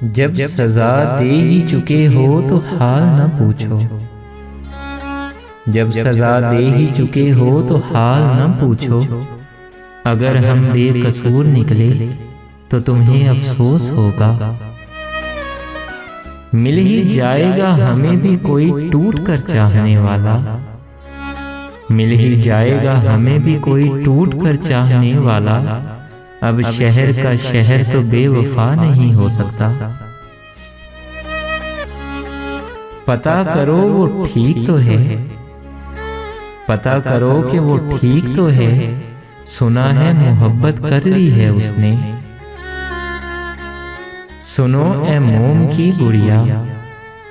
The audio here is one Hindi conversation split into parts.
जब सजा दे ही चुके हो तो हाल न पूछो। जब सजा दे ही चुके हो तो हाल न पूछो। अगर हम बेकसूर निकले तो तुम्हें अफसोस होगा। मिल ही जाएगा हमें भी कोई टूट कर चाहने वाला। मिल ही जाएगा हमें भी कोई टूट कर चाहने वाला। अब शहर का शहर तो बेवफा नहीं हो सकता। पता करो वो ठीक तो है। पता करो कि वो ठीक तो है। सुना है मोहब्बत कर ली है उसने। सुनो ए मोम की गुड़िया,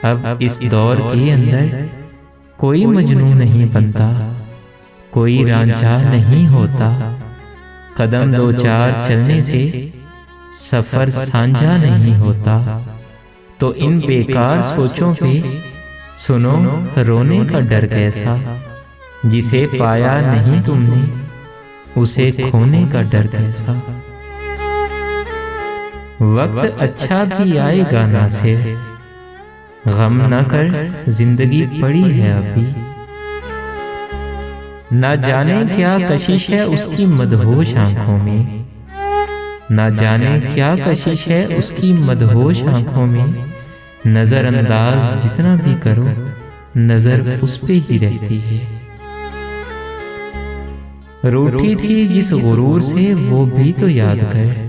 अब इस दौर के अंदर कोई मजनू नहीं बनता, कोई रांझा नहीं होता। कदम दो चार चलने से सफर साझा नहीं होता। तो इन बेकार सोचों पे सुनो रोने का डर कैसा। जिसे पाया नहीं तुमने उसे खोने का डर कैसा। वक्त अच्छा भी आएगा ना से, गम न कर जिंदगी पड़ी है अभी। ना जाने क्या कशिश है उसकी मदहोश आंखों में। ना जाने क्या कशिश है उसकी मदहोश आंखों में। नजरअंदाज जितना भी करो नजर उस पे ही रहती है। रूठी थी जिस गुरूर से वो भी तो याद कर।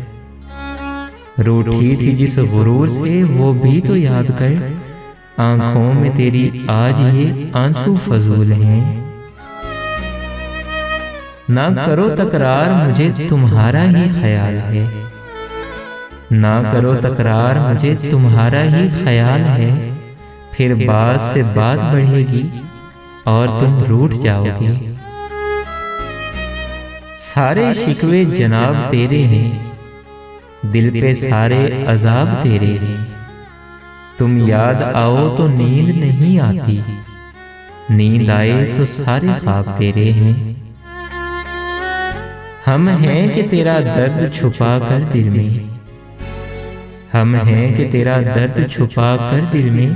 रूठी थी जिस गुरूर से वो भी तो याद कर। आंखों में तेरी आज ये आंसू फजूल हैं। ना करो तकरार मुझे तुम्हारा ही ख्याल है। ना करो तकरार मुझे तुम्हारा ही ख्याल है। फिर बात से बात बढ़ेगी और तुम रूठ जाओगे। सारे शिकवे जनाब तेरे हैं, दिल पे सारे अजाब तेरे हैं। तुम याद आओ तो नींद नहीं आती, नींद आए तो सारे ख्वाब तेरे हैं। हम हैं कि तेरा दर्द छुपा कर दिल में। हम हैं कि तेरा दर्द छुपा कर दिल में।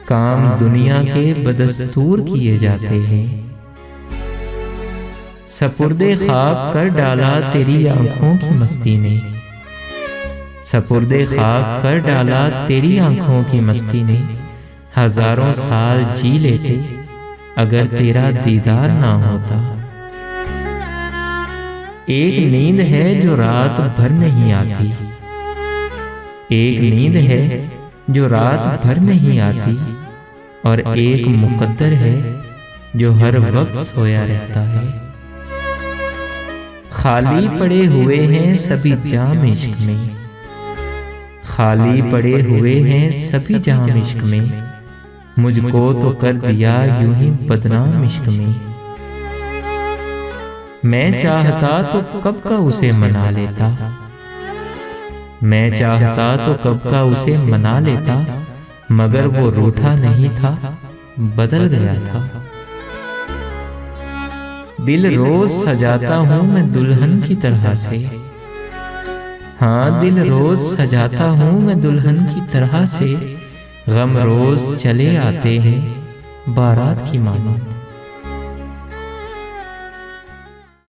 काम दुनिया के बदस्तूर किए जाते हैं। सपुर्दे खाक कर डाला तेरी आंखों की मस्ती ने। सपुर्दे खाक कर डाला तेरी आंखों की मस्ती ने। हजारों साल जी लेते अगर तेरा दीदार ना होता। एक नींद है जो रात भर नहीं आती। एक नींद है जो रात भर नहीं आती। और एक मुकद्दर है जो हर वक्त सोया रहता है। खाली पड़े हुए हैं सभी जाम इश्क में। खाली पड़े हुए हैं सभी जाम इश्क में। मुझको तो कर दिया यूं ही बदनाम इश्क में। मैं चाहता तो कब का उसे मना लेता। मैं चाहता तो कब का उसे मना लेता। मगर वो रूठा नहीं था, बदल गया था। दिल रोज सजाता हूँ मैं दुल्हन की तरह से। हाँ दिल रोज सजाता हूँ मैं दुल्हन की तरह से। गम रोज चले आते हैं बारात की मानो।